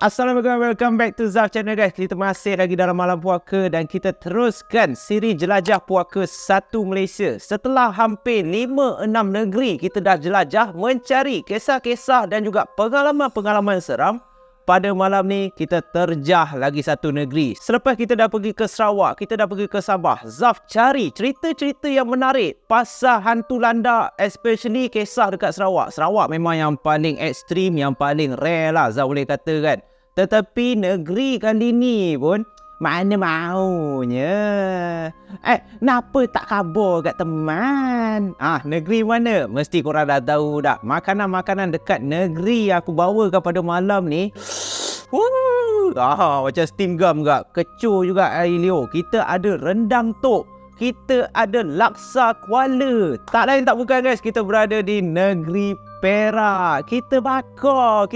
Assalamualaikum, welcome back to Zaf Channel guys. Kita masih lagi dalam malam puaka dan kita teruskan siri jelajah puaka satu Malaysia. Setelah hampir 5-6 negeri kita dah jelajah mencari kisah-kisah dan juga pengalaman-pengalaman seram. Pada malam ni kita terjah lagi satu negeri. Selepas kita dah pergi ke Sarawak, kita dah pergi ke Sabah, Zaf cari cerita-cerita yang menarik pasal hantu landak, especially kisah dekat Sarawak. Sarawak memang yang paling ekstrim, yang paling rare lah Zaf boleh kata kan. Tetapi negeri kali ni pun mana maunya. Kenapa tak khabar kat teman? Negeri mana? Mesti korang dah tahu dah. Makanan-makanan dekat negeri yang aku bawakan pada malam ni. Macam steam gum juga. Kecoh juga air liur. Kita ada rendang tok. Kita ada laksa Kuala. Tak lain tak bukan guys, kita berada di negeri Perak. Kita bakar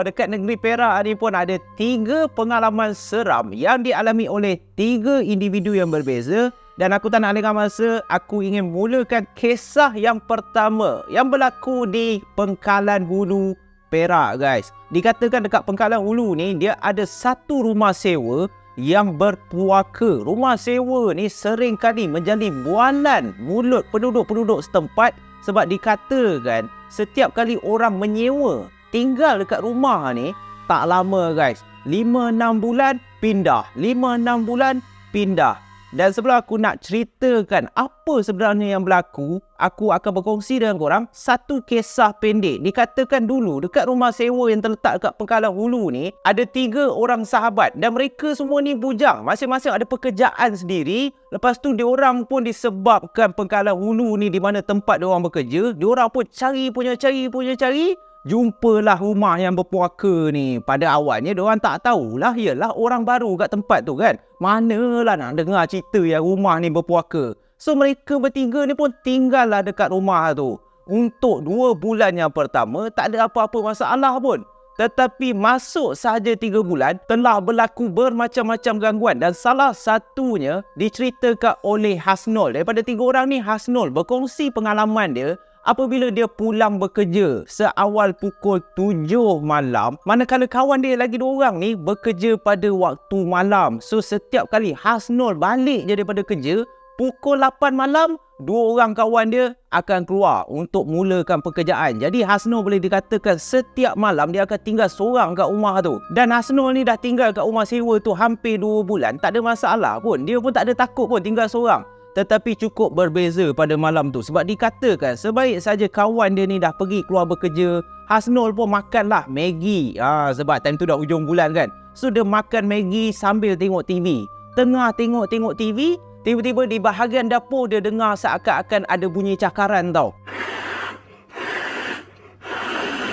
dekat negeri Perak ni pun ada 3 pengalaman seram yang dialami oleh 3 individu yang berbeza. Dan aku tak nak lengah masa, aku ingin mulakan kisah yang pertama yang berlaku di Pengkalan Hulu, Perak guys. Dikatakan dekat Pengkalan Hulu ni dia ada satu rumah sewa yang berpuaka. Rumah sewa ni sering kali menjadi bualan mulut penduduk-penduduk setempat sebab dikatakan setiap kali orang menyewa tinggal dekat rumah ni tak lama guys, 5-6 bulan pindah, 5-6 bulan pindah. Dan sebelum aku nak ceritakan apa sebenarnya yang berlaku, aku akan berkongsi dengan korang satu kisah pendek. Dikatakan dulu dekat rumah sewa yang terletak dekat Pengkalan Hulu ni ada 3 orang sahabat dan mereka semua ni bujang. Masing-masing ada pekerjaan sendiri. Lepas tu diorang pun disebabkan Pengkalan Hulu ni di mana tempat diorang bekerja, diorang pun cari. Jumpalah rumah yang berpuaka ni. Pada awalnya diorang tak tahulah, yalah orang baru kat tempat tu kan. Manalah nak dengar cerita yang rumah ni berpuaka. So mereka bertiga ni pun tinggallah dekat rumah tu. Untuk 2 bulan yang pertama tak ada apa-apa masalah pun. Tetapi masuk sahaja 3 bulan telah berlaku bermacam-macam gangguan. Dan salah satunya diceritakan oleh Hasnul. Daripada 3 orang ni, Hasnul berkongsi pengalaman dia apabila dia pulang bekerja seawal pukul 7 malam, manakala kawan dia lagi 2 orang ni bekerja pada waktu malam. So setiap kali Hasnul balik je daripada kerja, pukul 8 malam 2 orang kawan dia akan keluar untuk mulakan pekerjaan. Jadi Hasnul boleh dikatakan setiap malam dia akan tinggal seorang kat rumah tu. Dan Hasnul ni dah tinggal kat rumah sewa tu hampir 2 bulan, tak ada masalah pun. Dia pun tak ada takut pun tinggal seorang. Tetapi cukup berbeza pada malam tu. Sebab dikatakan sebaik saja kawan dia ni dah pergi keluar bekerja, Hasnul pun makanlah Maggi. Sebab time tu dah hujung bulan kan. So dia makan Maggi sambil tengok TV. Tengah tengok TV, tiba-tiba di bahagian dapur dia dengar seakan-akan ada bunyi cakaran tau.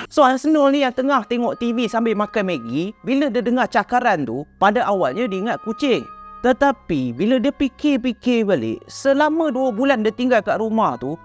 So Hasnul ni yang tengah tengok TV sambil makan Maggi, bila dia dengar cakaran tu, pada awalnya dia ingat kucing. Tetapi bila dia fikir-fikir balik, selama 2 bulan dia tinggal kat rumah tu,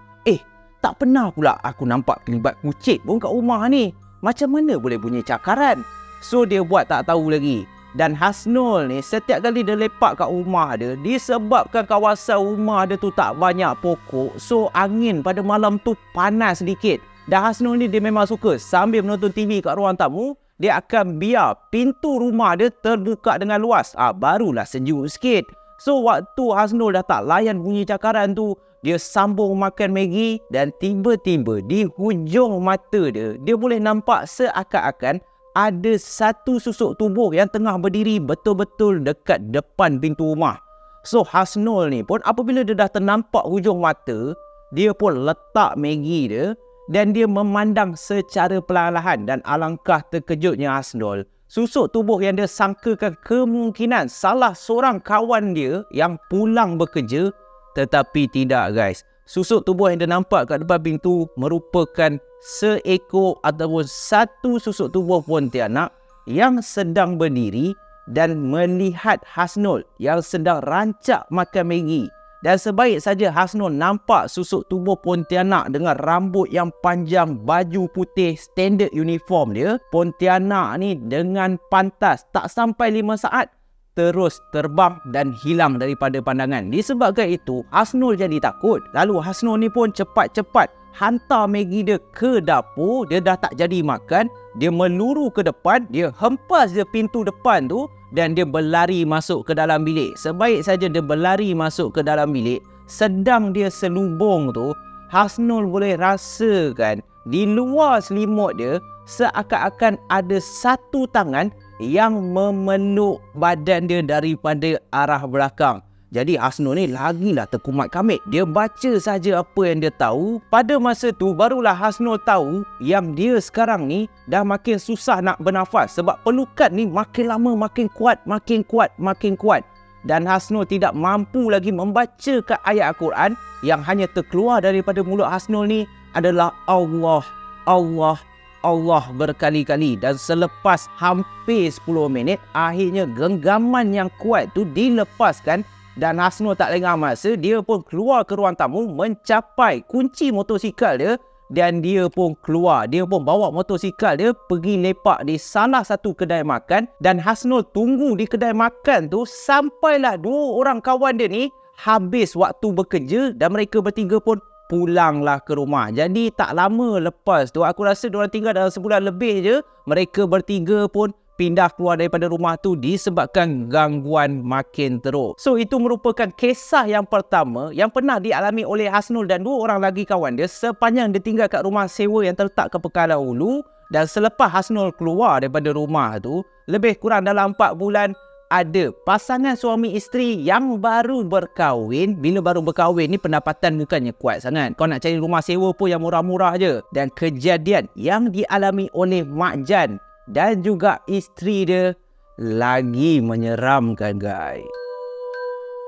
tak pernah pula aku nampak kelibat kucing pun kat rumah ni. Macam mana boleh bunyi cakaran? So dia buat tak tahu lagi. Dan Hasnul ni setiap kali dia lepak kat rumah dia, disebabkan kawasan rumah dia tu tak banyak pokok, so angin pada malam tu panas sedikit. Dan Hasnul ni dia memang suka sambil menonton TV kat ruang tamu, dia akan biar pintu rumah dia terbuka dengan luas. Barulah sejuk sikit. So waktu Hasnul dah tak layan bunyi cakaran tu, dia sambung makan Maggi dan tiba-tiba di hujung mata dia, dia boleh nampak seakan-akan ada satu susuk tubuh yang tengah berdiri betul-betul dekat depan pintu rumah. So Hasnul ni pun apabila dia dah ternampak hujung mata, dia pun letak Maggi dia dan dia memandang secara perlahan. Dan alangkah terkejutnya Hasnul, susuk tubuh yang dia sangkakan kemungkinan salah seorang kawan dia yang pulang bekerja. Tetapi tidak guys, susuk tubuh yang dia nampak kat depan pintu merupakan seekor ataupun satu susuk tubuh pontianak yang sedang berdiri dan melihat Hasnul yang sedang rancak makan Maggi. Dan sebaik saja Hasnul nampak susuk tubuh pontianak dengan rambut yang panjang, baju putih standard uniform dia, pontianak ni dengan pantas tak sampai 5 saat terus terbang dan hilang daripada pandangan. Disebabkan itu Hasnul jadi takut. Lalu Hasnul ni pun cepat-cepat hantar Maggi dia ke dapur. Dia dah tak jadi makan, dia meluru ke depan, dia hempas je pintu depan tu dan dia berlari masuk ke dalam bilik. Sebaik saja dia berlari masuk ke dalam bilik, sedang dia selubung tu, Hasnul boleh rasakan di luar selimut dia seakan-akan ada satu tangan yang memeluk badan dia daripada arah belakang. Jadi Hasnul ni lagilah terkumat kamit. Dia baca saja apa yang dia tahu. Pada masa tu barulah Hasnul tahu yang dia sekarang ni dah makin susah nak bernafas sebab pelukan ni makin lama makin kuat, makin kuat, makin kuat. Dan Hasnul tidak mampu lagi membacakan ayat Al-Quran. Yang hanya terkeluar daripada mulut Hasnul ni adalah Allah, Allah, Allah berkali-kali. Dan selepas hampir 10 minit, akhirnya genggaman yang kuat tu dilepaskan. Dan Hasnul tak lengah masa, dia pun keluar ke ruang tamu, mencapai kunci motosikal dia. Dan dia pun keluar, dia pun bawa motosikal dia pergi lepak di salah satu kedai makan. Dan Hasnul tunggu di kedai makan tu sampailah dua orang kawan dia ni habis waktu bekerja. Dan mereka bertiga pun pulanglah ke rumah. Jadi tak lama lepas tu, aku rasa diorang tinggal dalam sebulan lebih je, mereka bertiga pun pindah keluar daripada rumah tu disebabkan gangguan makin teruk. So itu merupakan kisah yang pertama yang pernah dialami oleh Hasnul dan dua orang lagi kawan dia sepanjang dia tinggal kat rumah sewa yang terletak ke Pekanbaru Hulu. Dan selepas Hasnul keluar daripada rumah tu, lebih kurang dalam 4 bulan, ada pasangan suami isteri yang baru berkahwin. Bila baru berkahwin ni pendapatan bukannya kuat sangat. Kau nak cari rumah sewa pun yang murah-murah je. Dan kejadian yang dialami oleh Mak Jan dan juga isteri dia lagi menyeramkan, guys.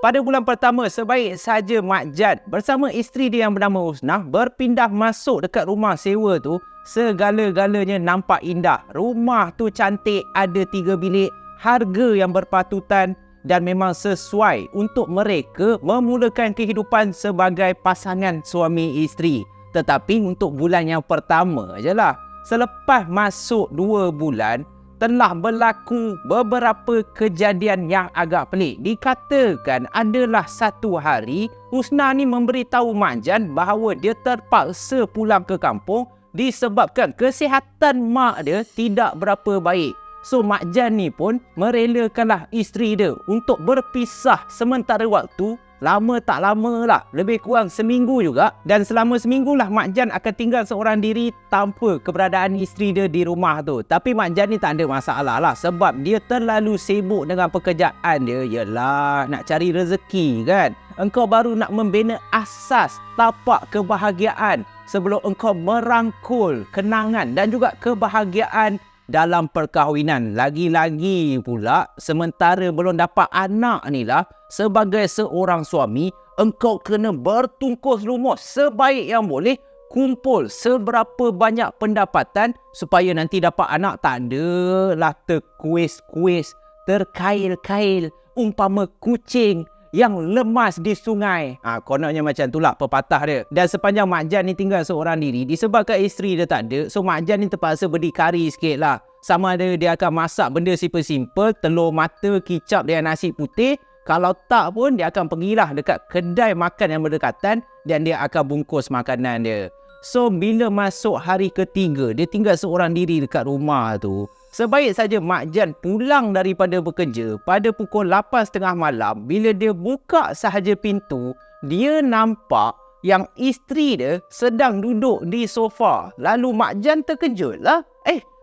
Pada bulan pertama, sebaik saja Mak Jan bersama isteri dia yang bernama Husnah berpindah masuk dekat rumah sewa tu, segala-galanya nampak indah. Rumah tu cantik, ada 3 bilik, harga yang berpatutan dan memang sesuai untuk mereka memulakan kehidupan sebagai pasangan suami isteri. Tetapi untuk bulan yang pertama je lah. Selepas masuk 2 bulan, telah berlaku beberapa kejadian yang agak pelik. Dikatakan adalah satu hari, Husnah ni memberitahu Mak Jan bahawa dia terpaksa pulang ke kampung disebabkan kesihatan mak dia tidak berapa baik. So Mak Jan ni pun merelakanlah isteri dia untuk berpisah sementara waktu. Lama tak lama lah, lebih kurang seminggu juga. Dan selama seminggu lah Mak Jan akan tinggal seorang diri tanpa keberadaan isteri dia di rumah tu. Tapi Mak Jan ni tak ada masalah lah, sebab dia terlalu sibuk dengan pekerjaan dia. Yelah, nak cari rezeki kan. Engkau baru nak membina asas tapak kebahagiaan sebelum engkau merangkul kenangan dan juga kebahagiaan dalam perkahwinan. Lagi-lagi pula, sementara belum dapat anak ni lah, sebagai seorang suami, engkau kena bertungkus lumus sebaik yang boleh, kumpul seberapa banyak pendapatan supaya nanti dapat anak tak adalah terkuis-kuis, terkail-kail, umpama kucing yang lemas di sungai. Kononnya macam tu lah pepatah dia. Dan sepanjang Mak Jan ni tinggal seorang diri, disebabkan isteri dia tak ada, so Mak Jan ni terpaksa berdikari sikit lah. Sama ada dia akan masak benda simple-simple, telur mata, kicap dengan nasi putih. Kalau tak pun dia akan pergilah dekat kedai makan yang berdekatan dan dia akan bungkus makanan dia. So bila masuk hari ketiga, dia tinggal seorang diri dekat rumah tu. Sebaik saja Mak Jan pulang daripada bekerja pada pukul 8.30 malam, bila dia buka sahaja pintu, dia nampak yang isteri dia sedang duduk di sofa. Lalu Mak Jan terkejut lah.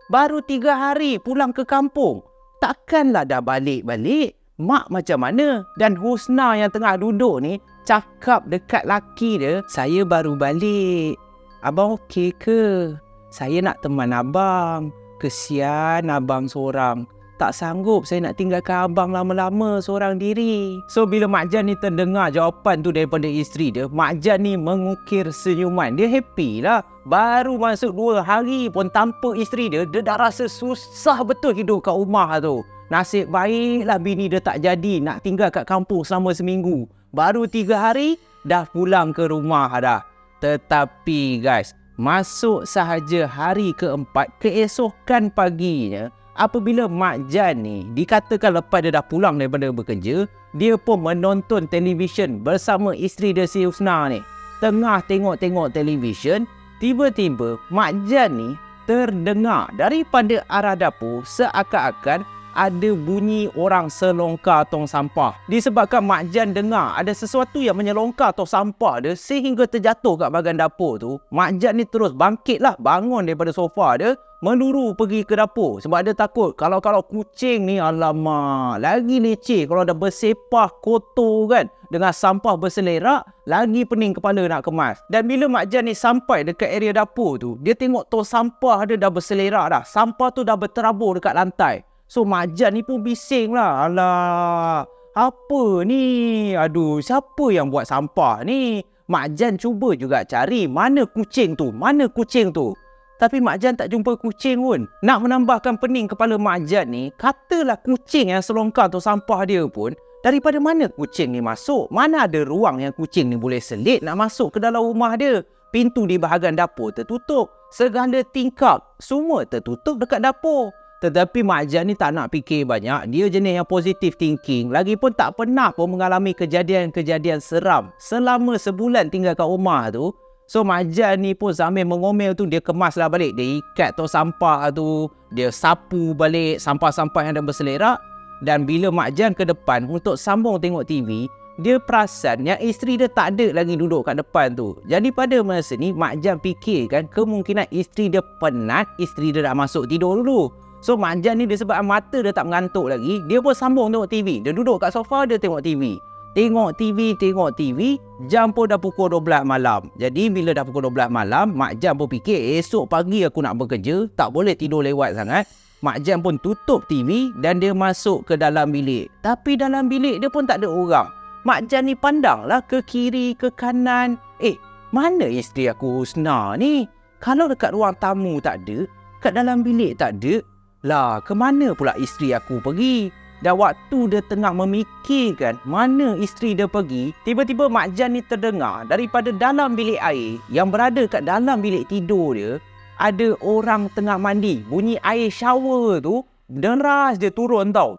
Baru 3 hari pulang ke kampung, takkanlah dah balik-balik? Mak macam mana? Dan Husnah yang tengah duduk ni cakap dekat laki dia, saya baru balik. Abang okey ke? Saya nak teman abang. Kesian abang seorang. Tak sanggup saya nak tinggalkan abang lama-lama seorang diri. So bila Mak Jan ni terdengar jawapan tu daripada isteri dia, Mak Jan ni mengukir senyuman. Dia happy lah. Baru masuk 2 hari pun tanpa isteri dia, dia dah rasa susah betul hidup kat rumah tu. Nasib baiklah bini dia tak jadi nak tinggal kat kampung selama seminggu. Baru 3 hari dah pulang ke rumah dah. Tetapi guys, masuk sahaja hari keempat, keesokan paginya, apabila Mak Jan ni dikatakan lepas dia dah pulang daripada bekerja, dia pun menonton televisyen bersama isteri dia si Husnah ni. Tengah tengok-tengok televisyen, tiba-tiba Mak Jan ni terdengar daripada arah dapur seakan-akan ada bunyi orang selongkar tong sampah. Disebabkan Mak Jan dengar ada sesuatu yang menyelongkar tong sampah dia sehingga terjatuh kat bahagian dapur tu, Mak Jan ni terus bangkitlah, bangun daripada sofa dia, meluru pergi ke dapur sebab dia takut kalau kucing ni, alamak, lagi leceh kalau dah bersepah kotor kan, dengan sampah berselerak, lagi pening kepala nak kemas. Dan bila Mak Jan ni sampai dekat area dapur tu, dia tengok tong sampah dia dah berselerak dah, sampah tu dah berterabur dekat lantai. So Mak Jan ni pun bising lah, alah, apa ni, aduh, siapa yang buat sampah ni? Mak Jan cuba juga cari mana kucing tu. Tapi Mak Jan tak jumpa kucing pun. Nak menambahkan pening kepala Mak Jan ni, katalah kucing yang selongkar tu sampah dia pun, daripada mana kucing ni masuk? Mana ada ruang yang kucing ni boleh selit nak masuk ke dalam rumah dia? Pintu di bahagian dapur tertutup, segala tingkap semua tertutup dekat dapur. Tetapi Mak Jan ni tak nak fikir banyak. Dia jenis yang positive thinking. Lagipun tak pernah pun mengalami kejadian-kejadian seram selama sebulan tinggal kat rumah tu. So Mak Jan ni pun sambil mengomel tu, dia kemaslah balik. Dia ikat tong sampah tu, dia sapu balik sampah-sampah yang dah berselerak. Dan bila Mak Jan ke depan untuk sambung tengok TV, dia perasan yang isteri dia tak ada lagi duduk kat depan tu. Jadi pada masa ni Mak Jan fikirkan kemungkinan isteri dia penat, isteri dia dah masuk tidur dulu. So Mak Jan ni disebabkan mata dia tak mengantuk lagi, dia pun sambung tengok TV. Dia duduk kat sofa, dia tengok TV. Tengok TV, jam pun dah pukul 12 malam. Jadi bila dah pukul 12 malam, Mak Jan pun fikir esok pagi aku nak bekerja, tak boleh tidur lewat sangat. Mak Jan pun tutup TV dan dia masuk ke dalam bilik. Tapi dalam bilik dia pun tak ada orang. Mak Jan ni pandanglah ke kiri, ke kanan. Mana isteri aku Husna ni? Kalau dekat ruang tamu tak ada, kat dalam bilik tak ada, lah, ke mana pula isteri aku pergi? Dan waktu dia tengah memikirkan mana isteri dia pergi, tiba-tiba Mak Jan ni terdengar daripada dalam bilik air yang berada kat dalam bilik tidur dia, ada orang tengah mandi. Bunyi air shower tu deras dia turun tau.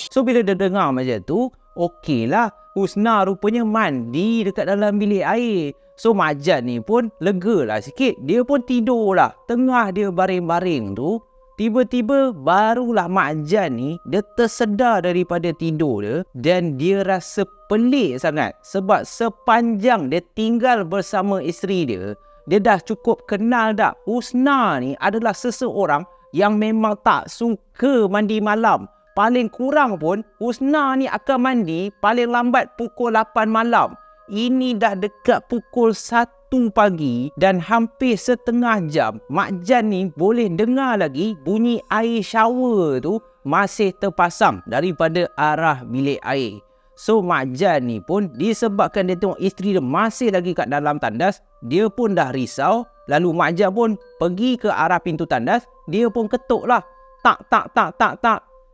So bila dia dengar macam tu, okeylah, Husna rupanya mandi dekat dalam bilik air. So Mak Jan ni pun lega lah sikit. Dia pun tidur lah. Tengah dia baring-baring tu, tiba-tiba barulah Mak Jan ni dia tersedar daripada tidur dia. Dan dia rasa pelik sangat. Sebab sepanjang dia tinggal bersama isteri dia, dia dah cukup kenal dah. Husna ni adalah seseorang yang memang tak suka mandi malam. Paling kurang pun Husna ni akan mandi paling lambat pukul 8 malam. Ini dah dekat pukul 1 pagi dan hampir setengah jam Mak Jan ni boleh dengar lagi bunyi air shower tu masih terpasang daripada arah bilik air. So Mak Jan ni pun disebabkan dia tengok isteri dia masih lagi kat dalam tandas, dia pun dah risau. Lalu Mak Jan pun pergi ke arah pintu tandas, dia pun ketuk lah. Tak.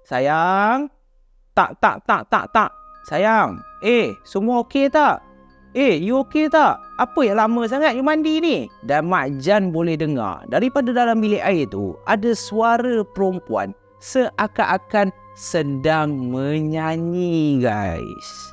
Sayang. Tak. Sayang. Semua okey tak? You okey tak? Apa yang lama sangat you mandi ni? Dan Mak Jan boleh dengar daripada dalam bilik air tu ada suara perempuan seakan-akan sedang menyanyi, guys.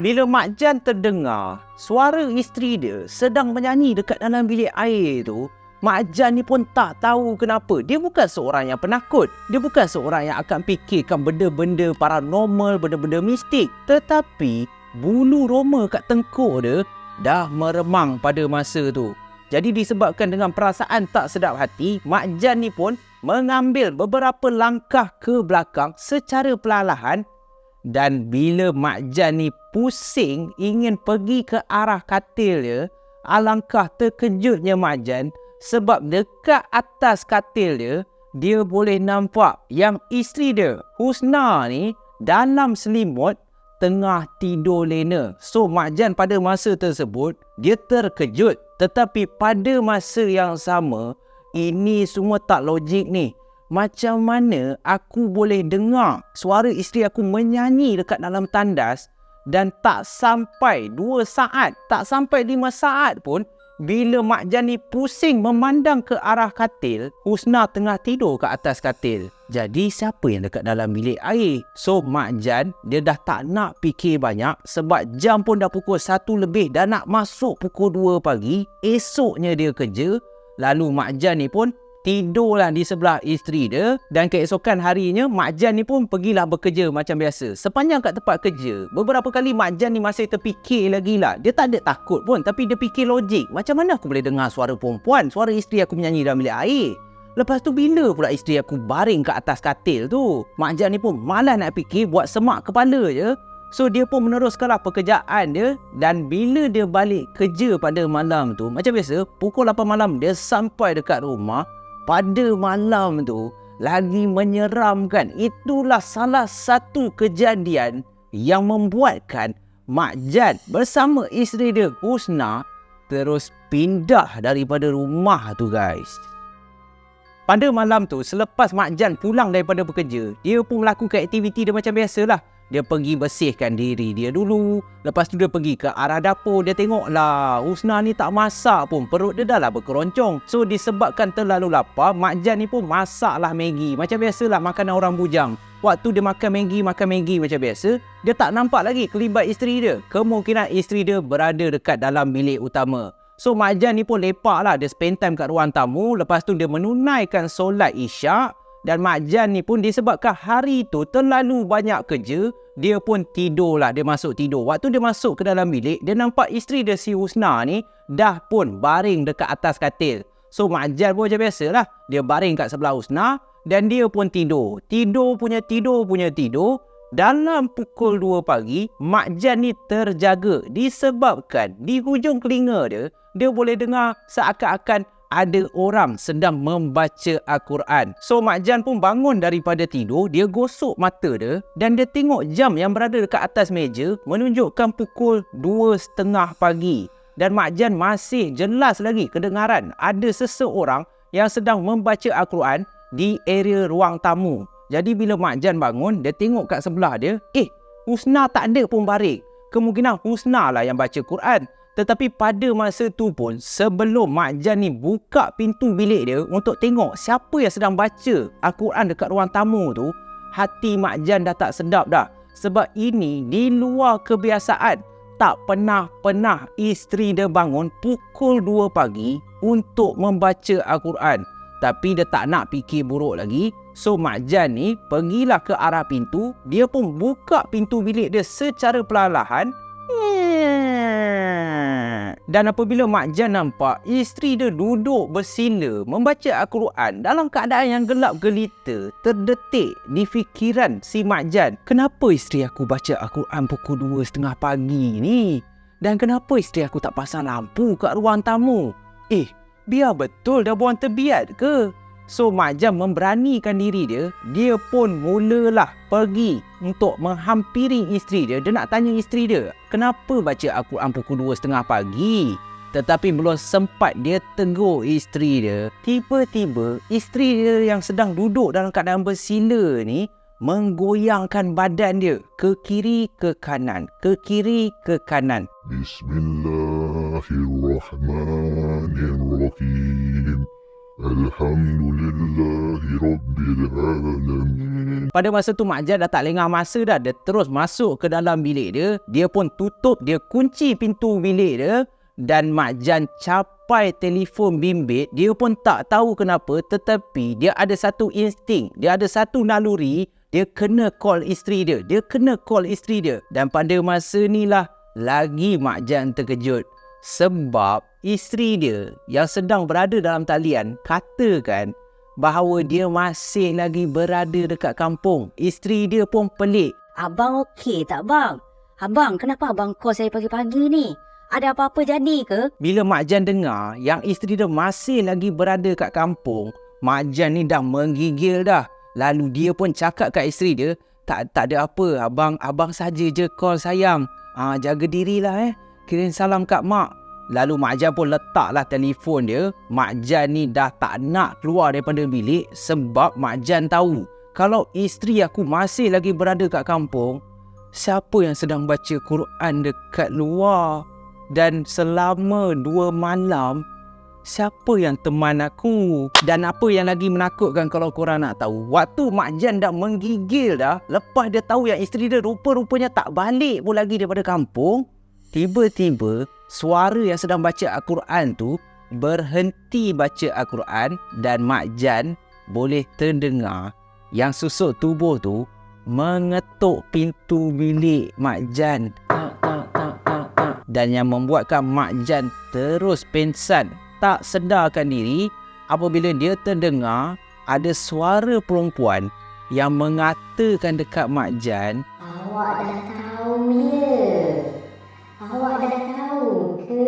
Bila Mak Jan terdengar suara isteri dia sedang menyanyi dekat dalam bilik air tu, Mak Jan ni pun tak tahu kenapa. Dia bukan seorang yang penakut. Dia bukan seorang yang akan fikirkan benda-benda paranormal, benda-benda mistik. Tetapi bulu roma kat tengkuk dia dah meremang pada masa tu. Jadi disebabkan dengan perasaan tak sedap hati, Mak Jan ni pun mengambil beberapa langkah ke belakang secara perlahan. Dan bila Mak Jan ni pusing ingin pergi ke arah katil dia, alangkah terkejutnya Mak Jan sebab dekat atas katil dia, dia boleh nampak yang isteri dia, Husna ni, dalam selimut tengah tidur lena. So Mak Jan pada masa tersebut, dia terkejut. Tetapi pada masa yang sama, ini semua tak logik ni. macam mana aku boleh dengar suara isteri aku menyanyi dekat dalam tandas dan tak sampai 2 saat, tak sampai 5 saat pun bila Mak Jan ni pusing memandang ke arah katil, Husna tengah tidur ke atas katil. Jadi siapa yang dekat dalam bilik air? So Mak Jan dia dah tak nak fikir banyak sebab jam pun dah pukul 1 lebih dan nak masuk pukul 2 pagi. Esoknya dia kerja. Lalu Mak Jan ni pun tidurlah di sebelah isteri dia dan keesokan harinya Mak Jan ni pun pergilah bekerja macam biasa. Sepanjang kat tempat kerja, beberapa kali Mak Jan ni masih terfikir lagi lah. Dia tak ada takut pun tapi dia fikir logik. Macam mana aku boleh dengar suara perempuan, suara isteri aku menyanyi dalam bilik air? Lepas tu bila pula isteri aku baring kat atas katil tu? Mak Jan ni pun malas nak fikir, buat semak kepala je. So dia pun meneruskanlah pekerjaan dia dan bila dia balik kerja pada malam tu, macam biasa pukul 8 malam dia sampai dekat rumah. Pada malam tu lagi menyeramkan. Itulah salah satu kejadian yang membuatkan Mak Jan bersama isteri dia Husna terus pindah daripada rumah tu guys. Pada malam tu selepas Mak Jan pulang daripada bekerja, dia pun melakukan aktiviti dia macam biasalah. Dia pergi bersihkan diri dia dulu. Lepas tu dia pergi ke arah dapur. Dia tengoklah Husna ni tak masak pun. Perut dia dah lah berkeroncong. So disebabkan terlalu lapar, Mak Jan ni pun masaklah Maggi. Macam biasalah makanan orang bujang. Waktu dia makan Maggi macam biasa, dia tak nampak lagi kelibat isteri dia. Kemungkinan isteri dia berada dekat dalam bilik utama. So Mak Jan ni pun lepak lah. Dia spend time kat ruang tamu. Lepas tu dia menunaikan solat isyak. Dan Mak Jan ni pun disebabkan hari tu terlalu banyak kerja, dia pun tidurlah. Dia masuk tidur. Waktu dia masuk ke dalam bilik, dia nampak isteri dia si Husna ni dah pun baring dekat atas katil. So Mak Jan pun macam biasalah. Dia baring kat sebelah Husna dan dia pun tidur. Tidur. Dalam pukul 2 pagi, Mak Jan ni terjaga disebabkan di hujung telinga dia boleh dengar seakan-akan ada orang sedang membaca Al-Quran. So Mak Jan pun bangun daripada tidur, dia gosok mata dia dan dia tengok jam yang berada dekat atas meja menunjukkan pukul 2.30 pagi. Dan Mak Jan masih jelas lagi kedengaran ada seseorang yang sedang membaca Al-Quran di area ruang tamu. Jadi bila Mak Jan bangun, dia tengok kat sebelah dia, Husna tak ada pun baring. Kemungkinan Husna lah yang baca Quran. Tetapi pada masa tu pun, sebelum Mak Jan ni buka pintu bilik dia untuk tengok siapa yang sedang baca Al-Quran dekat ruang tamu tu, hati Mak Jan dah tak sedap dah. Sebab ini di luar kebiasaan. Tak pernah isteri dia bangun pukul 2 pagi untuk membaca Al-Quran. Tapi dia tak nak fikir buruk lagi. So Mak Jan ni pergilah ke arah pintu. Dia pun buka pintu bilik dia secara perlahan. Dan apabila Mak Jan nampak isteri dia duduk bersila membaca Al-Quran dalam keadaan yang gelap gelita, terdetik di fikiran si Mak Jan, kenapa isteri aku baca Al-Quran pukul 2.30 pagi ni? Dan kenapa isteri aku tak pasang lampu kat ruang tamu? Biar betul dah buang terbiat ke? So Mak Jan memberanikan diri dia. Dia pun mulalah pergi untuk menghampiri isteri dia. Dia nak tanya isteri dia, kenapa baca Al-Quran pukul 2.30 pagi? Tetapi belum sempat dia tegur isteri dia, tiba-tiba isteri dia yang sedang duduk dalam keadaan bersila ni menggoyangkan badan dia ke kiri ke kanan, ke kiri ke kanan. Bismillahirrahmanirrahim. Alhamdulillahi Rabbil Alamin. Pada masa tu Mak Jan dah tak lengah masa dah. Dia terus masuk ke dalam bilik dia. Dia pun tutup, dia kunci pintu bilik dia. Dan Mak Jan capai telefon bimbit. Dia pun tak tahu kenapa, tetapi dia ada satu insting, dia ada satu naluri. Dia kena call isteri dia. Dan pada masa ni lah lagi Mak Jan terkejut. Sebab isteri dia yang sedang berada dalam talian katakan bahawa dia masih lagi berada dekat kampung. Isteri dia pun pelik. Abang okey tak bang? Abang, kenapa abang call saya pagi-pagi ni? Ada apa-apa jadi ke? Bila Mak Jan dengar yang isteri dia masih lagi berada kat kampung, Mak Jan ni dah menggigil dah. Lalu dia pun cakap kat isteri dia, tak ada apa, abang saja je call sayang. Jaga dirilah Kirim salam kat mak. Lalu Mak Jan pun letaklah telefon dia. Mak Jan ni dah tak nak keluar daripada bilik sebab Mak Jan tahu kalau isteri aku masih lagi berada kat kampung, siapa yang sedang baca Quran dekat luar? Dan selama 2 malam, siapa yang teman aku? Dan apa yang lagi menakutkan kalau korang nak tahu, waktu Mak Jan dah menggigil dah, lepas dia tahu yang isteri dia rupa-rupanya tak balik pun lagi daripada kampung, tiba-tiba suara yang sedang baca Al-Quran tu berhenti baca Al-Quran dan Mak Jan boleh terdengar yang susuk tubuh tu mengetuk pintu bilik Mak Jan. Dan yang membuatkan Mak Jan terus pingsan, tak sedarkan diri apabila dia terdengar ada suara perempuan yang mengatakan dekat Mak Jan, "Awak dah tahu ya? Awak dah tahu ke?"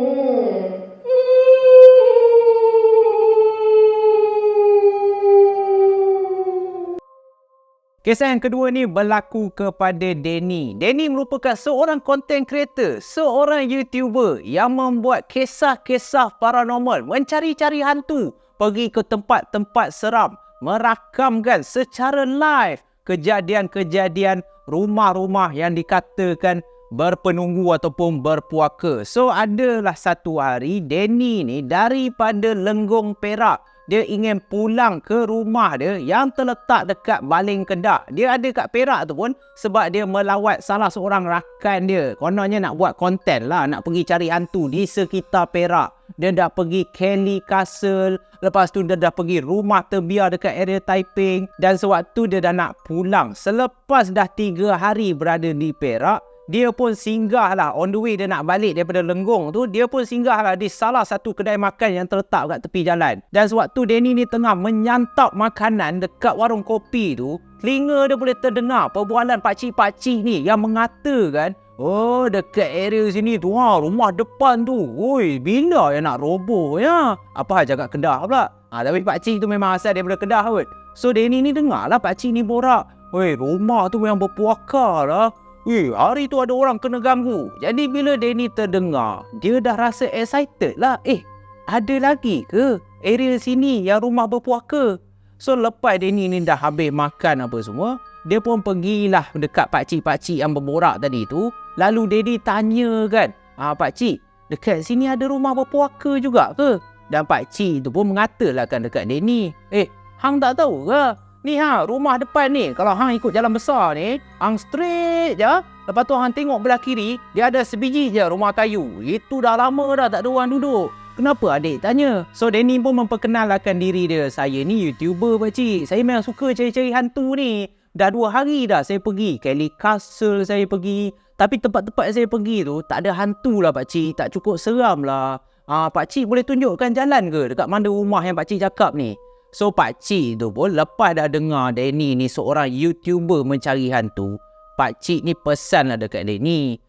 Kisah yang kedua ni berlaku kepada Danny. Danny merupakan seorang content creator, seorang YouTuber yang membuat kisah-kisah paranormal, mencari-cari hantu, pergi ke tempat-tempat seram, merakamkan secara live kejadian-kejadian rumah-rumah yang dikatakan berpenunggu ataupun berpuaka. So adalah satu hari Danny ni daripada Lenggong Perak, dia ingin pulang ke rumah dia yang terletak dekat Baling Kedah. Dia ada kat Perak tu pun sebab dia melawat salah seorang rakan dia. Kononnya nak buat konten lah, nak pergi cari hantu di sekitar Perak. Dia dah pergi Kelly Castle, lepas tu dia dah pergi rumah terbiar dekat area Taiping. Dan sewaktu dia dah nak pulang, selepas dah 3 hari berada di Perak, dia pun singgah lah, on the way dia nak balik daripada Lenggong tu, dia pun singgah lah di salah satu kedai makan yang terletak kat tepi jalan. Dan sewaktu Danny ni tengah menyantap makanan dekat warung kopi tu, telinga dia boleh terdengar perbualan pakcik-pakcik ni yang mengatakan, "Oh, dekat area sini tu rumah depan tu, oi, bila yang nak roboh ya?" Apa hal cakap Kedah pula? Tapi pakcik tu memang asal daripada Kedah kot. So Danny ni dengar lah pakcik ni borak, "Oi, rumah tu yang berpuaka lah. Hari tu ada orang kena ganggu." Jadi bila Danny terdengar, dia dah rasa excited lah. Ada lagi ke area sini yang rumah berpuaka? So lepas Danny ni dah habis makan apa semua, dia pun pergilah dekat pakcik-pakcik yang berborak tadi tu. Lalu Danny tanya kan, "Pakcik, dekat sini ada rumah berpuaka juga ke?" Dan pakcik tu pun mengatalah kan dekat Danny, "Hang tak tahu ke? Ni rumah depan ni, kalau hang ikut jalan besar ni, hang straight je. Lepas tu hang tengok belah kiri, dia ada sebiji je rumah kayu. Itu dah lama dah tak ada orang duduk." "Kenapa adik tanya?" So Danny pun memperkenalkan diri dia, "Saya ni YouTuber pakcik. Saya memang suka cari-cari hantu ni. Dah 2 hari dah saya pergi. Kelly Castle saya pergi. Tapi tempat-tempat saya pergi tu tak ada hantu lah pakcik. Tak cukup seram lah. Pakcik boleh tunjukkan jalan ke dekat mana rumah yang pakcik cakap ni?" So pakcik tu pun lepas dah dengar Danny ni seorang YouTuber mencari hantu, pakcik ni pesan lah dekat Danny,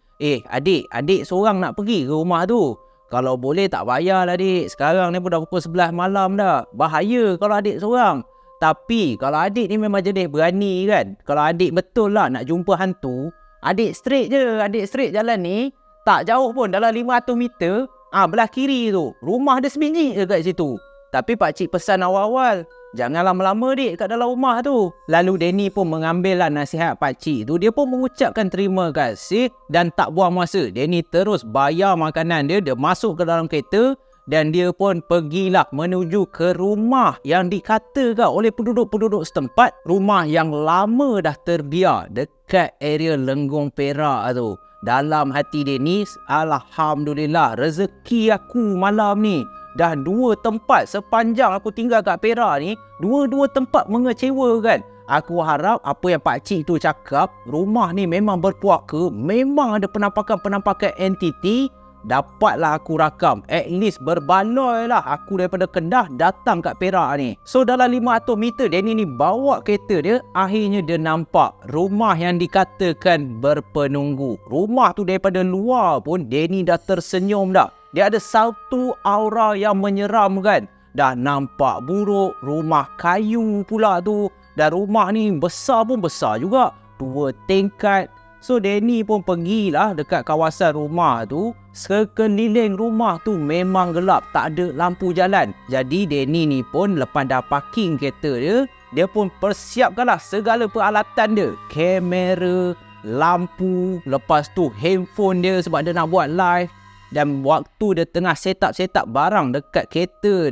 adik seorang nak pergi ke rumah tu. Kalau boleh tak payahlah adik. Sekarang ni pun dah pukul 11 malam dah. Bahaya kalau adik seorang. Tapi kalau adik ni memang jenis berani kan, kalau adik betul lah nak jumpa hantu, adik straight je. Adik straight jalan ni, tak jauh pun, dalam 500 meter, belah kiri tu, rumah dia sebiji dekat situ. Tapi pakcik pesan awal-awal, jangan lama-lama dik kat dalam rumah tu. Lalu Danny pun mengambil lah nasihat pakcik tu. Dia pun mengucapkan terima kasih dan tak buang masa. Danny terus bayar makanan dia, dia masuk ke dalam kereta dan dia pun pergilah menuju ke rumah yang dikatakan oleh penduduk-penduduk setempat, rumah yang lama dah terbiar dekat area Lenggong Perak tu. Dalam hati Danny, alhamdulillah, rezeki aku malam ni. Dah 2 tempat sepanjang aku tinggal kat Perak ni, 2 tempat mengecewakan. Aku harap apa yang pakcik tu cakap, rumah ni memang berpuaka, memang ada penampakan-penampakan entiti, dapatlah aku rakam. At least berbaloi lah aku daripada Kedah datang kat Perak ni. So dalam 500 meter Danny ni bawa kereta dia, akhirnya dia nampak rumah yang dikatakan berpenunggu. Rumah tu daripada luar pun Danny dah tersenyum dah. Dia ada satu aura yang menyeramkan. Dah nampak buruk, rumah kayu pula tu. Dan rumah ni besar pun besar juga, 2 tingkat. So Danny pun pergilah dekat kawasan rumah tu. sekeliling rumah tu memang gelap, tak ada lampu jalan. Jadi Danny ni pun lepas dah parking kereta dia pun persiapkanlah segala peralatan dia. Kamera, lampu, lepas tu handphone dia sebab dia nak buat live. Dan waktu dia tengah set up barang dekat kereta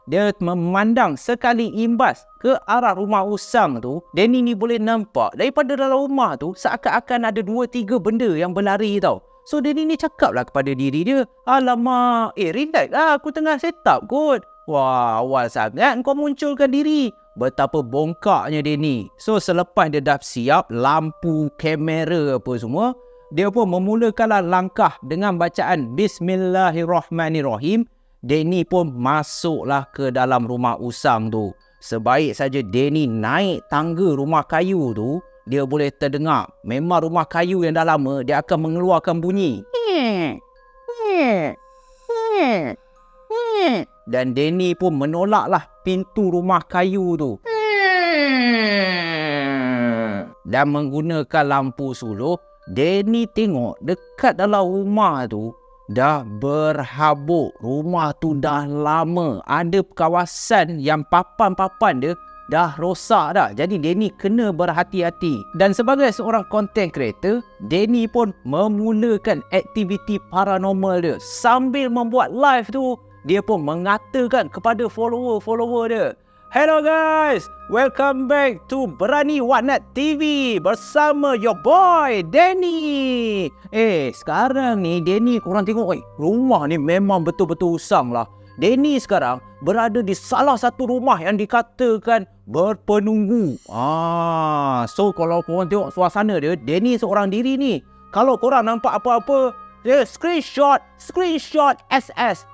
dia memandang sekali imbas ke arah rumah usang tu. Danny ni boleh nampak daripada dalam rumah tu seakan-akan ada 2-3 benda yang berlari tau. So Danny ni cakap lah kepada diri dia, alamak, relax lah, aku tengah set up kot. Wah, awal sangat kau munculkan diri. Betapa bongkaknya Danny. So selepas dia dah siap lampu, kamera apa semua, dia pun memulakanlah langkah dengan bacaan Bismillahirrahmanirrahim. Danny pun masuklah ke dalam rumah usang tu. Sebaik saja Danny naik tangga rumah kayu tu, dia boleh terdengar. Memang rumah kayu yang dah lama, dia akan mengeluarkan bunyi. Dan Danny pun menolaklah pintu rumah kayu tu. Dan menggunakan lampu suluh, Danny tengok dekat dalam rumah tu dah berhabuk. Rumah tu dah lama. Ada kawasan yang papan-papan dia dah rosak dah. Jadi Danny kena berhati-hati. Dan sebagai seorang content creator, Danny pun memulakan aktiviti paranormal dia. Sambil membuat live tu, dia pun mengatakan kepada follower-follower dia, "Hello guys, welcome back to Berani Watnat TV bersama your boy Danny." Sekarang ni Danny korang tengok, rumah ni memang betul-betul usang lah. Danny sekarang berada di salah satu rumah yang dikatakan berpenunggu. So kalau korang tengok suasana dia, Danny seorang diri ni. Kalau korang nampak apa-apa, dia screenshot, SS.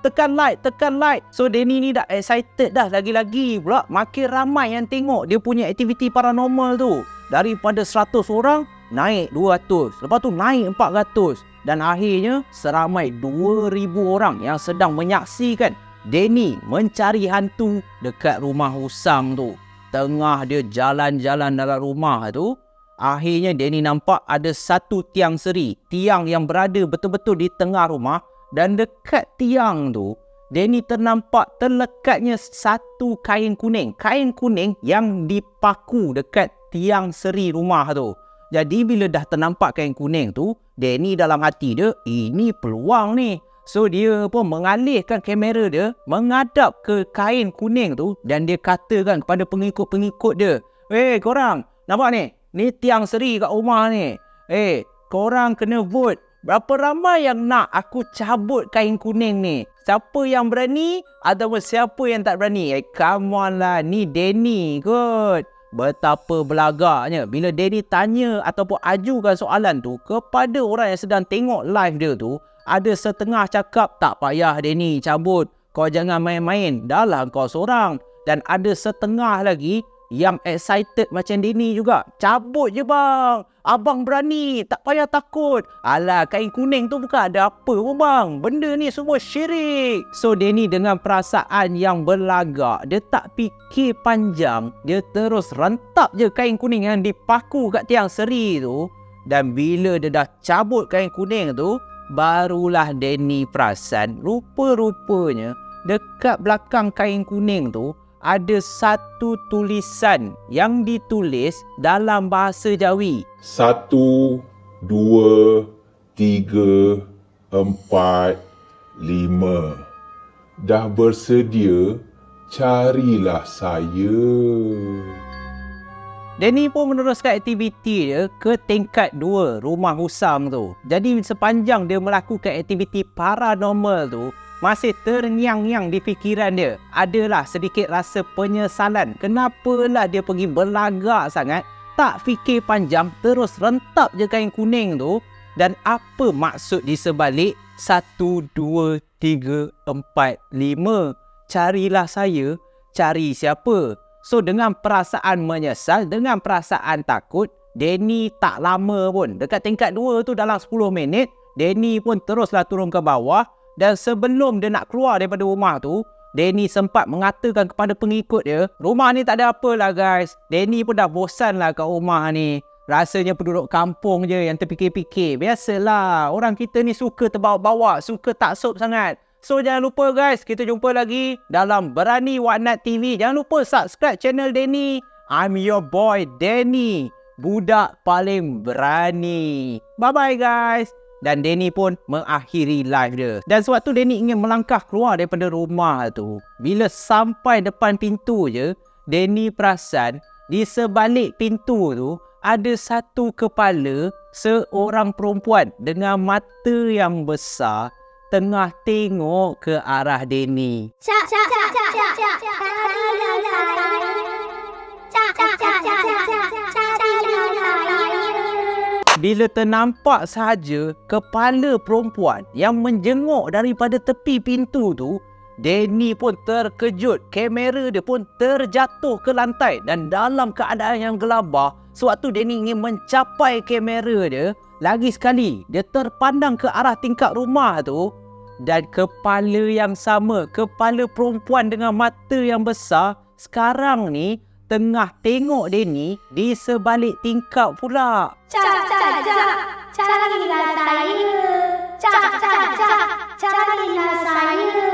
Tekan like. So Danny ni dah excited dah. Lagi-lagi pula makin ramai yang tengok dia punya aktiviti paranormal tu. Daripada 100 orang naik 200, lepas tu naik 400, dan akhirnya seramai 2,000 orang yang sedang menyaksikan Danny mencari hantu dekat rumah usang tu. Tengah dia jalan-jalan dalam rumah tu, akhirnya Danny nampak ada satu tiang seri. Tiang yang berada betul-betul di tengah rumah. Dan dekat tiang tu, Danny ternampak terlekatnya satu kain kuning. Kain kuning yang dipaku dekat tiang seri rumah tu. Jadi bila dah ternampak kain kuning tu, Danny dalam hati dia, ini peluang ni. So dia pun mengalihkan kamera dia, menghadap ke kain kuning tu. Dan dia katakan kepada pengikut-pengikut dia, korang, nampak ni? Ni tiang seri kat rumah ni. Korang kena vote. Berapa ramai yang nak aku cabut kain kuning ni? Siapa yang berani ataupun siapa yang tak berani? Come on lah, ni Danny kot. Betapa belagaknya bila Danny tanya ataupun ajukan soalan tu kepada orang yang sedang tengok live dia tu. Ada setengah cakap, tak payah Danny cabut, kau jangan main-main, dah lah kau seorang. Dan ada setengah lagi yang excited macam Danny juga. Cabut je bang, abang berani, tak payah takut. Alah, kain kuning tu bukan ada apa pun bang, benda ni semua syirik. So Danny dengan perasaan yang berlagak, dia tak fikir panjang, dia terus rentap je kain kuning yang dipaku kat tiang seri tu. Dan bila dia dah cabut kain kuning tu, barulah Danny perasan rupa-rupanya dekat belakang kain kuning tu ada satu tulisan yang ditulis dalam bahasa Jawi. 1, 2, 3, 4, 5. Dah bersedia, carilah saya. Danny pun meneruskan aktiviti dia ke tingkat 2 rumah usang tu. Jadi sepanjang dia melakukan aktiviti paranormal tu, masih terngiang-ngiang di fikiran dia. Adalah sedikit rasa penyesalan. Kenapalah dia pergi berlagak sangat, tak fikir panjang, terus rentap je kain kuning tu. Dan apa maksud di sebalik 1, 2, 3, 4, 5? Carilah saya, cari siapa? So dengan perasaan menyesal, dengan perasaan takut, Danny tak lama pun. Dekat tingkat 2 tu dalam 10 minit, Danny pun teruslah turun ke bawah. Dan sebelum dia nak keluar daripada rumah tu, Danny sempat mengatakan kepada pengikut dia, rumah ni tak ada apa lah guys. Danny pun dah bosan lah kat rumah ni. Rasanya penduduk kampung je yang terfikir-fikir. Biasalah, orang kita ni suka terbawa-bawa, suka taksub sangat. So jangan lupa guys, kita jumpa lagi dalam Berani Waknat TV. Jangan lupa subscribe channel Denny. I'm your boy Denny, budak paling berani. Bye-bye guys. Dan Denny pun mengakhiri live dia. Dan sewaktu Denny ingin melangkah keluar daripada rumah tu, bila sampai depan pintu je, Denny perasan di sebalik pintu tu ada satu kepala seorang perempuan dengan mata yang besar tengah tengok ke arah Denny. Bila ternampak sahaja kepala perempuan yang menjenguk daripada tepi pintu tu, Denny pun terkejut. Kamera dia pun terjatuh ke lantai dan dalam keadaan yang gelabah. Sewaktu Denny ingin mencapai kamera dia, lagi sekali dia terpandang ke arah tingkap rumah tu dan kepala yang sama, kepala perempuan dengan mata yang besar sekarang ni tengah tengok Denny di sebalik tingkap pula. Carilah saya.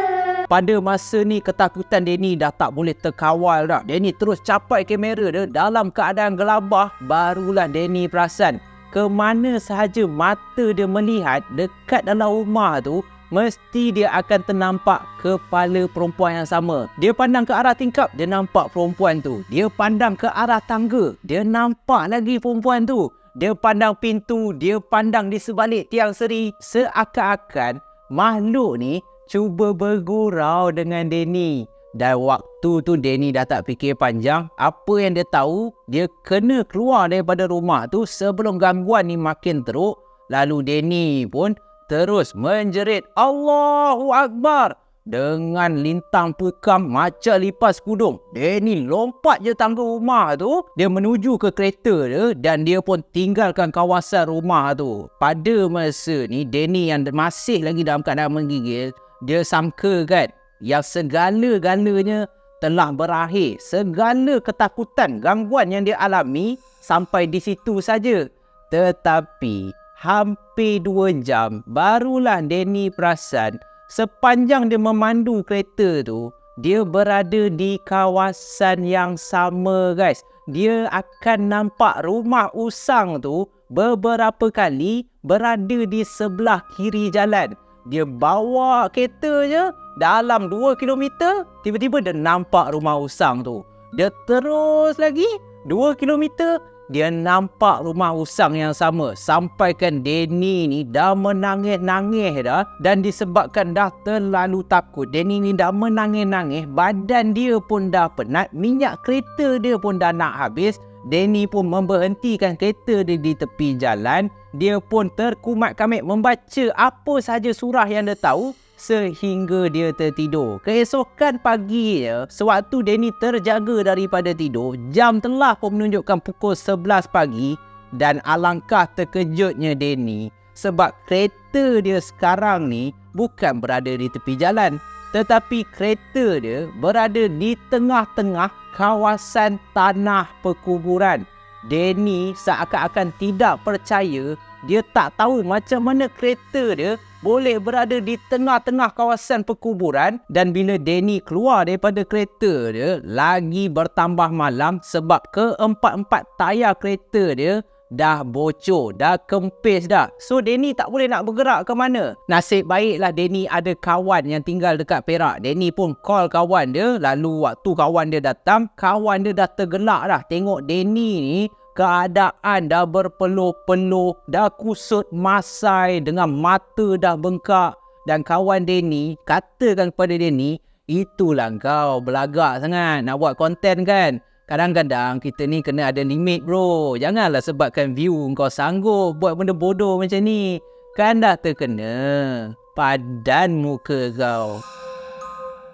Pada masa ni ketakutan Denny dah tak boleh terkawal dah. Denny terus capai kamera dia dalam keadaan gelabah. Barulah Denny perasan ke mana sahaja mata dia melihat dekat dalam rumah tu, mesti dia akan ternampak kepala perempuan yang sama. Dia pandang ke arah tingkap, dia nampak perempuan tu. Dia pandang ke arah tangga, dia nampak lagi perempuan tu. Dia pandang pintu, dia pandang di sebalik tiang seri. Seakan-akan makhluk ni cuba bergurau dengan Denny. Dan waktu tu Denny dah tak fikir panjang. Apa yang dia tahu, dia kena keluar daripada rumah tu sebelum gangguan ni makin teruk. Lalu Denny pun terus menjerit Allahu Akbar dengan lintang pekam macam lipas kudung. Denny lompat je tangga rumah tu. Dia menuju ke kereta dia dan dia pun tinggalkan kawasan rumah tu. Pada masa ni Denny yang masih lagi dalam keadaan menggigil, dia sangka kan yang segala-galanya telah berakhir. Segala ketakutan, gangguan yang dia alami sampai di situ saja. Tetapi hampir 2 jam barulah Denny perasan sepanjang dia memandu kereta tu, dia berada di kawasan yang sama guys. Dia akan nampak rumah usang tu beberapa kali berada di sebelah kiri jalan. Dia bawa kereta je dalam 2 kilometer, tiba-tiba dia nampak rumah usang tu. Dia terus lagi 2 kilometer, dia nampak rumah usang yang sama. Sampaikan Denny ni dah menangis-nangis dah. Dan disebabkan dah terlalu takut, Denny ni dah menangis-nangis. Badan dia pun dah penat. Minyak kereta dia pun dah nak habis. Denny pun memberhentikan kereta dia di tepi jalan. Dia pun terkumat-kamit membaca apa sahaja surah yang dia tahu sehingga dia tertidur. Keesokan paginya, sewaktu Denny terjaga daripada tidur, jam telah pun menunjukkan pukul 11 pagi dan alangkah terkejutnya Denny sebab kereta dia sekarang ni bukan berada di tepi jalan, tetapi kereta dia berada di tengah-tengah kawasan tanah perkuburan. Denny seakan-akan tidak percaya. Dia tak tahu macam mana kereta dia boleh berada di tengah-tengah kawasan perkuburan. Dan bila Denny keluar daripada kereta dia, lagi bertambah malam sebab keempat-empat tayar kereta dia dah bocor, dah kempis dah. So Denny tak boleh nak bergerak ke mana. Nasib baiklah Denny ada kawan yang tinggal dekat Perak. Denny pun call kawan dia. Lalu waktu kawan dia datang, kawan dia dah tergelak dah. Tengok Denny ni keadaan dah berpeluh-peluh, dah kusut masai dengan mata dah bengkak. Dan kawan Denny katakan kepada Denny, itulah kau belagak sangat nak buat konten kan. Kadang-kadang kita ni kena ada limit bro. Janganlah sebabkan view kau sanggup buat benda bodoh macam ni. Kan dah terkena padan muka kau.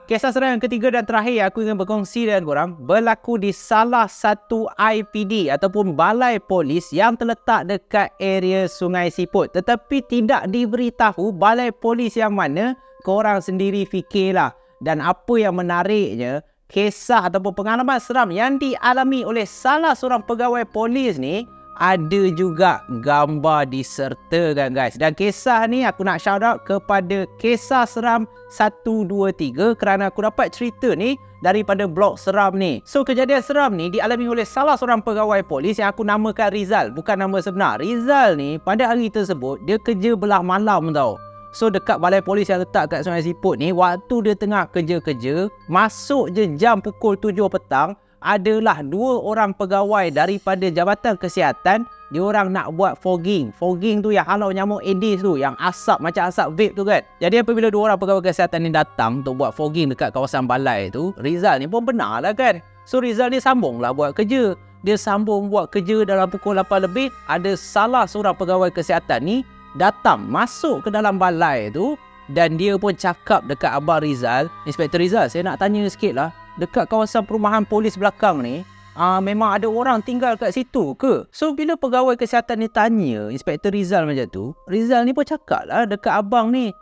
Kisah seram yang ketiga dan terakhir aku ingin berkongsi dengan korang berlaku di salah satu IPD ataupun balai polis yang terletak dekat area Sungai Siput. Tetapi tidak diberitahu balai polis yang mana, korang sendiri fikirlah. Dan apa yang menariknya, kisah ataupun pengalaman seram yang dialami oleh salah seorang pegawai polis ni ada juga gambar disertakan guys. Dan kisah ni aku nak shout out kepada Kisah Seram 123 kerana aku dapat cerita ni daripada blog seram ni. So kejadian seram ni dialami oleh salah seorang pegawai polis yang aku namakan Rizal, bukan nama sebenar. Rizal ni pada hari tersebut dia kerja belah malam tau. So dekat balai polis yang letak kat Sungai Siput ni, waktu dia tengah kerja-kerja, masuk je jam pukul 7 petang, adalah 2 orang pegawai daripada Jabatan Kesihatan. Dia orang nak buat fogging. Fogging tu yang halau nyamuk Aedes tu, yang asap macam asap vape tu kan. Jadi apabila 2 orang pegawai kesihatan ni datang untuk buat fogging dekat kawasan balai tu, Rizal ni pun benar lah kan. So Rizal ni sambung lah buat kerja. Dia sambung buat kerja dalam pukul 8 lebih. Ada salah seorang pegawai kesihatan ni datang masuk ke dalam balai tu, dan dia pun cakap dekat Abang Rizal, Inspektor Rizal, saya nak tanya sikit lah, dekat kawasan perumahan polis belakang ni, memang ada orang tinggal kat situ ke? So bila pegawai kesihatan ni tanya Inspektor Rizal macam tu, Rizal ni pun cakap lah dekat abang ni,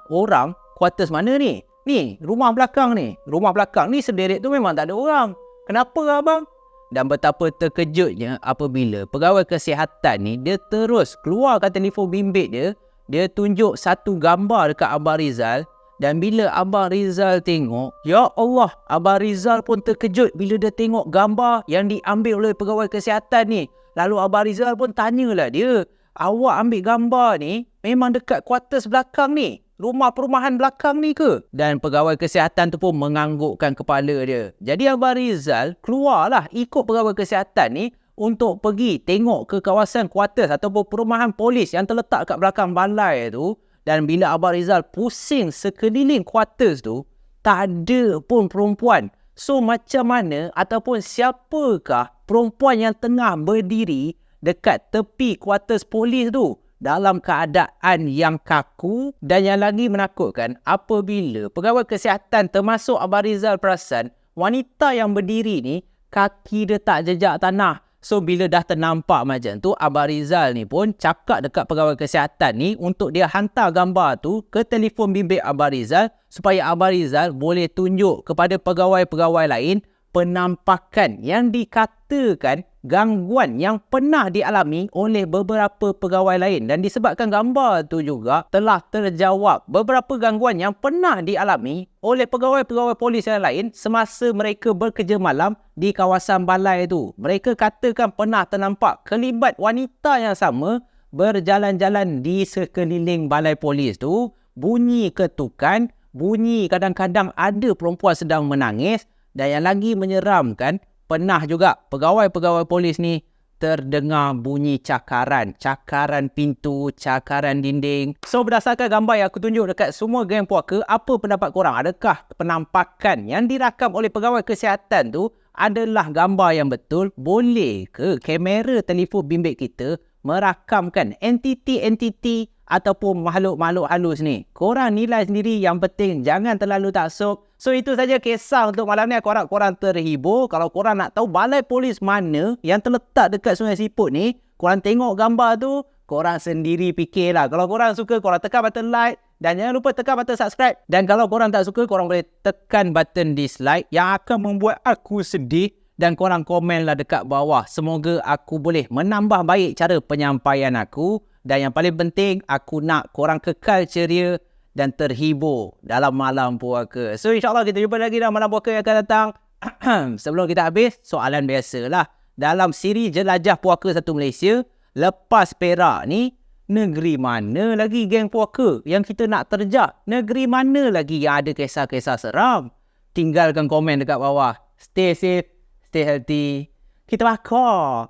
orang? Quarters mana ni? Ni, rumah belakang ni. Rumah belakang ni sendiri tu memang tak ada orang. Kenapa abang? Dan betapa terkejutnya apabila pegawai kesihatan ni, dia terus keluarkan telefon bimbit dia. Dia tunjuk satu gambar dekat Abang Rizal. Dan bila Abang Rizal tengok, ya Allah, Abang Rizal pun terkejut bila dia tengok gambar yang diambil oleh pegawai kesihatan ni. Lalu Abang Rizal pun tanyalah dia, awak ambil gambar ni memang dekat kuarters belakang ni? Rumah perumahan belakang ni ke? Dan pegawai kesihatan tu pun menganggukkan kepala dia. Jadi Abang Rizal keluarlah ikut pegawai kesihatan ni untuk pergi tengok ke kawasan kuarters ataupun perumahan polis yang terletak kat belakang balai tu. Dan bila Abang Rizal pusing sekeliling kuarters tu, tak ada pun perempuan. So macam mana ataupun siapakah perempuan yang tengah berdiri dekat tepi kuarters polis tu dalam keadaan yang kaku? Dan yang lagi menakutkan, apabila pegawai kesihatan termasuk Abang Rizal perasan, wanita yang berdiri ni kaki dia tak jejak tanah. So bila dah ternampak macam tu, Abang Rizal ni pun cakap dekat pegawai kesihatan ni untuk dia hantar gambar tu ke telefon bimbit Abang Rizal supaya Abang Rizal boleh tunjuk kepada pegawai-pegawai lain penampakan yang dikatakan gangguan yang pernah dialami oleh beberapa pegawai lain. Dan disebabkan gambar tu juga telah terjawab beberapa gangguan yang pernah dialami oleh pegawai-pegawai polis yang lain semasa mereka bekerja malam di kawasan balai tu. Mereka katakan pernah ternampak kelibat wanita yang sama berjalan-jalan di sekeliling balai polis tu, bunyi ketukan, bunyi kadang-kadang ada perempuan sedang menangis. Dan yang lagi menyeramkan, pernah juga pegawai-pegawai polis ni terdengar bunyi cakaran pintu, cakaran dinding. So berdasarkan gambar yang aku tunjuk dekat semua geng puaka, apa pendapat korang? Adakah penampakan yang dirakam oleh pegawai kesihatan tu adalah gambar yang betul? Boleh ke kamera telefon bimbit kita merakamkan entiti-entiti ataupun makhluk-makhluk halus ni? Korang nilai sendiri, yang penting jangan terlalu taksub. So itu saja kisah untuk malam ni. Aku harap korang terhibur. Kalau korang nak tahu balai polis mana yang terletak dekat Sungai Siput ni, korang tengok gambar tu, korang sendiri fikirlah. Kalau korang suka, korang tekan button like. Dan jangan lupa tekan button subscribe. Dan kalau korang tak suka, korang boleh tekan button dislike yang akan membuat aku sedih. Dan korang komenlah dekat bawah. Semoga aku boleh menambah baik cara penyampaian aku. Dan yang paling penting, aku nak korang kekal ceria dan terhibur dalam malam puaka. So insyaAllah kita jumpa lagi dalam malam puaka yang akan datang. Sebelum kita habis, soalan biasalah. Dalam siri Jelajah Puaka Satu Malaysia, lepas Perak ni, negeri mana lagi geng puaka yang kita nak terjah? Negeri mana lagi yang ada kisah-kisah seram? Tinggalkan komen dekat bawah. Stay safe, stay healthy. Kita bakar.